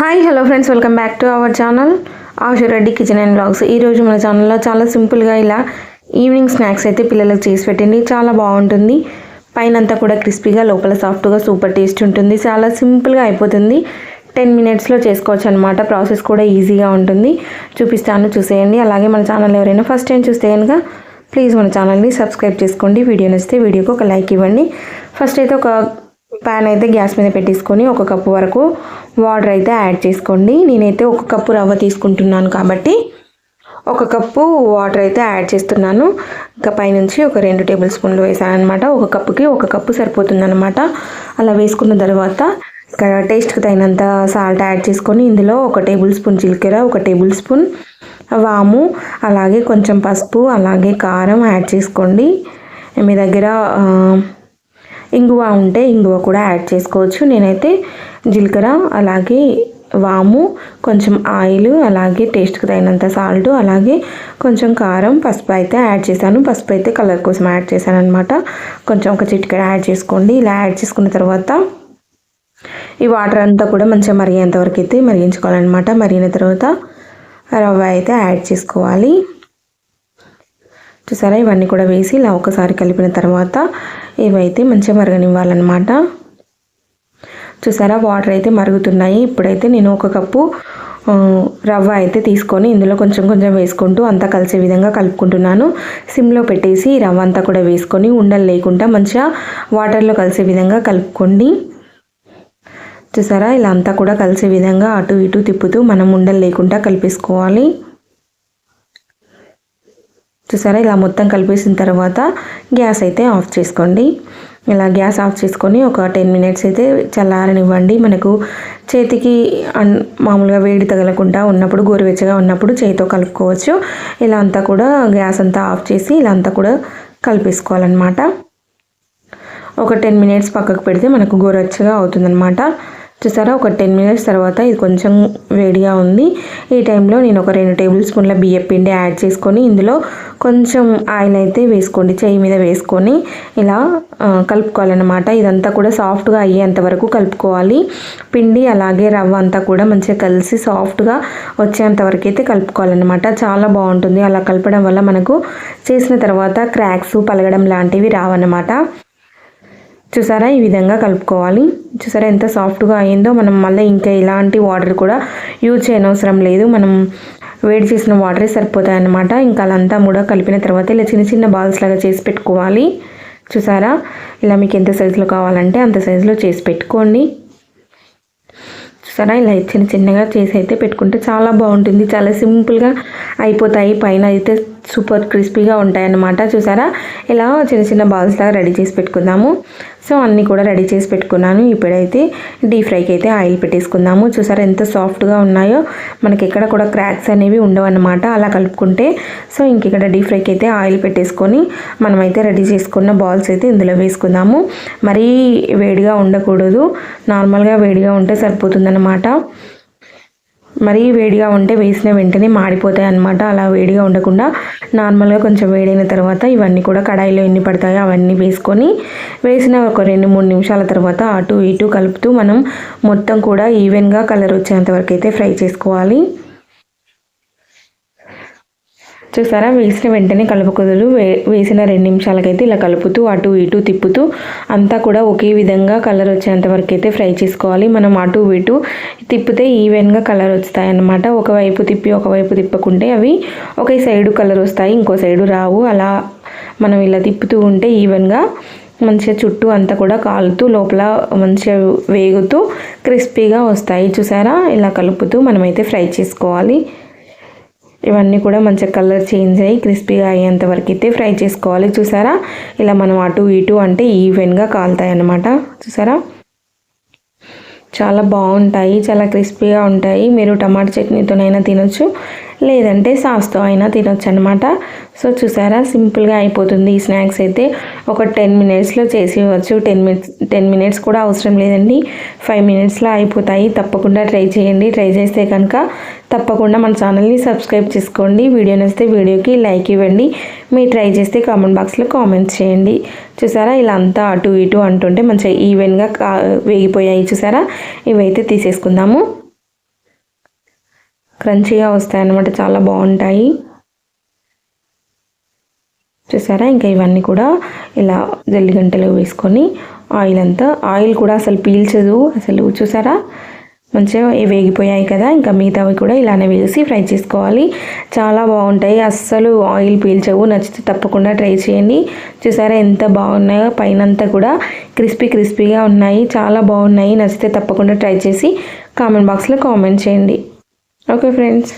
Hi hello friends, welcome back to our channel Ashu Reddy kitchen and blogs. ఈరోజు మన ఛానల్లో చాలా సింపుల్గా ఇలా ఈవినింగ్ స్నాక్స్ అయితే పిల్లలకు చేసి పెట్టండి. చాలా బాగుంటుంది. పైన అంతా కూడా క్రిస్పీగా, లోపల సాఫ్ట్గా సూపర్ టేస్ట్ ఉంటుంది. చాలా సింపుల్గా అయిపోతుంది. 10 మినిట్స్లో చేసుకోవచ్చు అనమాట. ప్రాసెస్ కూడా ఈజీగా ఉంటుంది. చూపిస్తాను, చూసేయండి. అలాగే మన ఛానల్ ఎవరైనా ఫస్ట్ టైం చూస్తే కనుక ప్లీజ్ మన ఛానల్ని సబ్స్క్రైబ్ చేసుకోండి. వీడియో నచ్చితే వీడియోకి ఒక లైక్ ఇవ్వండి. ఫస్ట్ అయితే ఒక ప్యాన్ అయితే గ్యాస్ మీద పెట్టేసుకొని 1 కప్పు వరకు వాటర్ అయితే యాడ్ చేసుకోండి. నేనైతే 1 కప్పు రవ్వ తీసుకుంటున్నాను కాబట్టి 1 కప్పు వాటర్ అయితే యాడ్ చేస్తున్నాను. ఇంకా పైనుంచి ఒక 2 టేబుల్ స్పూన్లు వేసాను అనమాట. 1 కప్పుకి 1 కప్పు సరిపోతుంది అనమాట. అలా వేసుకున్న తర్వాత ఇక్కడ టేస్ట్కి తగినంత సాల్ట్ యాడ్ చేసుకొని ఇందులో 1 టేబుల్ స్పూన్ జీలకర్ర, 1 టేబుల్ స్పూన్ వాము, అలాగే కొంచెం పసుపు, అలాగే కారం యాడ్ చేసుకోండి. మీ దగ్గర ఇంగువ ఉంటే ఇంగువ కూడా యాడ్ చేసుకోవచ్చు. నేనైతే జీలకర్ర, అలాగే వాము, కొంచెం ఆయిల్, అలాగే టేస్ట్కి తగినంత సాల్ట్, అలాగే కొంచెం కారం, పసుపు అయితే యాడ్ చేశాను. పసుపు అయితే కలర్ కోసం యాడ్ చేశాను అనమాట. కొంచెం ఒక చిటికెడ యాడ్ చేసుకోండి. ఇలా యాడ్ చేసుకున్న తర్వాత ఈ వాటర్ అంతా కూడా మంచిగా మరిగేంత వరకు అయితే మరిగించుకోవాలన్నమాట. మరిగిన తర్వాత రవ్వ అయితే యాడ్ చేసుకోవాలి. చూసారా, ఇవన్నీ కూడా వేసి ఇలా ఒకసారి కలిపిన తర్వాత ఇవైతే మంచిగా మరగనివ్వాలన్నమాట. చూసారా, వాటర్ అయితే మరుగుతున్నాయి. ఇప్పుడైతే నేను 1 కప్పు రవ్వ అయితే తీసుకొని ఇందులో కొంచెం కొంచెం వేసుకుంటూ అంతా కలిసే విధంగా కలుపుకుంటున్నాను. సిమ్లో పెట్టేసి రవ్వ అంతా కూడా వేసుకొని ఉండలు లేకుండా మంచిగా వాటర్లో కలిసే విధంగా కలుపుకోండి. చూసారా, ఇలా అంతా కూడా కలిసే విధంగా అటు ఇటు తిప్పుతూ మనం ఉండలు లేకుండా కలిపేసుకోవాలి. చూసారా, ఇలా మొత్తం కలిపేసిన తర్వాత గ్యాస్ అయితే ఆఫ్ చేసుకోండి. ఇలా గ్యాస్ ఆఫ్ చేసుకొని ఒక 10 మినిట్స్ అయితే చల్లారనివ్వండి. మనకు చేతికి మామూలుగా వేడి తగలకుండా ఉన్నప్పుడు, గోరువెచ్చగా ఉన్నప్పుడు చేతితో కలుపుకోవచ్చు. ఇలా అంతా కూడా గ్యాస్ అంతా ఆఫ్ చేసి ఇలా అంతా కూడా కలిపేసుకోవాలన్నమాట. ఒక 10 మినిట్స్ పక్కకు పెడితే మనకు గోరువెచ్చగా అవుతుందన్నమాట. చూసారా, ఒక 10 మినిట్స్ తర్వాత ఇది కొంచెం వేడిగా ఉంది. ఈ టైంలో నేను ఒక 2 టేబుల్ స్పూన్ల బియ్యం పిండి యాడ్ చేసుకొని ఇందులో కొంచెం ఆయిల్ అయితే వేసుకోండి. చెయ్యి మీద వేసుకొని ఇలా కలుపుకోవాలన్నమాట. ఇదంతా కూడా సాఫ్ట్గా అయ్యేంత వరకు కలుపుకోవాలి. పిండి అలాగే రవ్వ అంతా కూడా మంచిగా కలిసి సాఫ్ట్గా వచ్చేంత వరకు అయితే కలుపుకోవాలన్నమాట. చాలా బాగుంటుంది. అలా కలపడం వల్ల మనకు చేసిన తర్వాత క్రాక్స్, పలగడం లాంటివి రావన్నమాట. చూసారా, ఈ విధంగా కలుపుకోవాలి. చూసారా ఎంత సాఫ్ట్గా అయిందో. మనం మళ్ళీ ఇంకా ఇలాంటి వాటర్ కూడా యూజ్ చేయనవసరం లేదు. మనం వేడి చేసిన వాటరే సరిపోతాయి అన్నమాట. ఇంకా అలంతా కూడా కలిపిన తర్వాత ఇలా చిన్న చిన్న బాల్స్ లాగా చేసి పెట్టుకోవాలి. చూసారా, ఇలా మీకు ఎంత సైజులో కావాలంటే అంత సైజులో చేసి పెట్టుకోండి. చూసారా, ఇలా చిన్న చిన్నగా చేసి అయితే పెట్టుకుంటే చాలా బాగుంటుంది. చాలా సింపుల్గా అయిపోతాయి. పైన అయితే సూపర్ క్రిస్పీగా ఉంటాయన్నమాట. చూసారా, ఇలా చిన్న చిన్న బాల్స్ లాగా రెడీ చేసి పెట్టుకుందాము. సో అన్నీ కూడా రెడీ చేసి పెట్టుకున్నాను. ఇప్పుడైతే డీప్ ఫ్రైకి అయితే ఆయిల్ పెట్టేసుకుందాము. చూసారా ఎంత సాఫ్ట్గా ఉన్నాయో. మనకి ఎక్కడ కూడా క్రాక్స్ అనేవి ఉండవన్నమాట అలా కలుపుకుంటే. సో ఇంక ఇక్కడ డీప్ ఫ్రైకి అయితే ఆయిల్ పెట్టేసుకొని మనమైతే రెడీ చేసుకున్న బాల్స్ అయితే ఇందులో వేసుకుందాము. మరీ వేడిగా ఉండకూడదు, నార్మల్గా వేడిగా ఉంటే సరిపోతుందన్నమాట. మరీ వేడిగా ఉంటే వేసిన వెంటనే మాడిపోతాయి అన్నమాట. అలా వేడిగా ఉండకుండా నార్మల్గా కొంచెం వేడైన తర్వాత ఇవన్నీ కూడా కడాయిలో ఎన్ని పడతాయో అవన్నీ వేసుకొని వేసిన ఒక 2-3 నిమిషాల తర్వాత అటు ఇటు కలుపుతూ మనం మొత్తం కూడా ఈవెన్గా కలర్ వచ్చేంత వరకు అయితే ఫ్రై చేసుకోవాలి. చూసారా, వేసిన వెంటనే కలుపుకోదు. వేసిన 2 నిమిషాలకైతే ఇలా కలుపుతూ అటు ఇటు తిప్పుతూ అంతా కూడా ఒకే విధంగా కలర్ వచ్చేంత వరకు అయితే ఫ్రై చేసుకోవాలి. మనం అటు ఇటు తిప్పితే ఈవెన్గా కలర్ వస్తాయి అన్నమాట. ఒకవైపు తిప్పి ఒకవైపు తిప్పకుంటే అవి ఒకే సైడు కలర్ వస్తాయి, ఇంకో సైడు రావు. అలా మనం ఇలా తిప్పుతూ ఉంటే ఈవెన్గా మంచిగా చుట్టూ అంతా కూడా కాలుతూ లోపల మంచిగా వేగుతూ క్రిస్పీగా వస్తాయి. చూసారా, ఇలా కలుపుతూ మనమైతే ఫ్రై చేసుకోవాలి. ఇవన్నీ కూడా మంచిగా కలర్ చేంజ్ అయ్యి క్రిస్పీగా అయ్యేంత వరకు అయితే ఫ్రై చేసుకోవాలి. చూసారా, ఇలా మనం అటు ఇటు అంటే ఈవెన్గా కాలుతాయి అన్నమాట. చూసారా, చాలా బాగుంటాయి, చాలా క్రిస్పీగా ఉంటాయి. మీరు టమాటా చట్నీతోనైనా తినొచ్చు, లేదంటే సాస్తో అయినా తినొచ్చు అనమాట. సో చూసారా, సింపుల్గా అయిపోతుంది. ఈ స్నాక్స్ అయితే ఒక 10 మినిట్స్లో చేసేయవచ్చు. 10 మినిట్స్ కూడా అవసరం లేదండి, 5 మినిట్స్లో అయిపోతాయి. తప్పకుండా ట్రై చేయండి. ట్రై చేస్తే కనుక తప్పకుండా మన ఛానల్ని సబ్స్క్రైబ్ చేసుకోండి. వీడియో నచ్చితే వీడియోకి లైక్ ఇవ్వండి. మీరు ట్రై చేస్తే కామెంట్ బాక్స్లో కామెంట్స్ చేయండి. చూసారా, ఇలా అంతా అటు ఇటు అంటుంటే మంచిగా ఈవెన్గా వేగిపోయాయి. చూసారా, ఇవైతే తీసేసుకుందాము. క్రంచీగా వస్తాయి అన్నమాట, చాలా బాగుంటాయి. చూసారా, ఇంకా ఇవన్నీ కూడా ఇలా జల్లిగంటలో వేసుకొని ఆయిల్ కూడా అసలు పీల్చదు అసలు. చూసారా, మంచిగా వేగిపోయాయి కదా. ఇంకా మిగతావి కూడా ఇలానే వేసి ఫ్రై చేసుకోవాలి. చాలా బాగుంటాయి, అస్సలు ఆయిల్ పీల్చవు. నచ్చితే తప్పకుండా ట్రై చేయండి. చూసారా ఎంత బాగున్నాయో, పైనంతా కూడా క్రిస్పీగా ఉన్నాయి, చాలా బాగున్నాయి. నచ్చితే తప్పకుండా ట్రై చేసి కామెంట్ బాక్స్లో కామెంట్ చేయండి. Okay friends.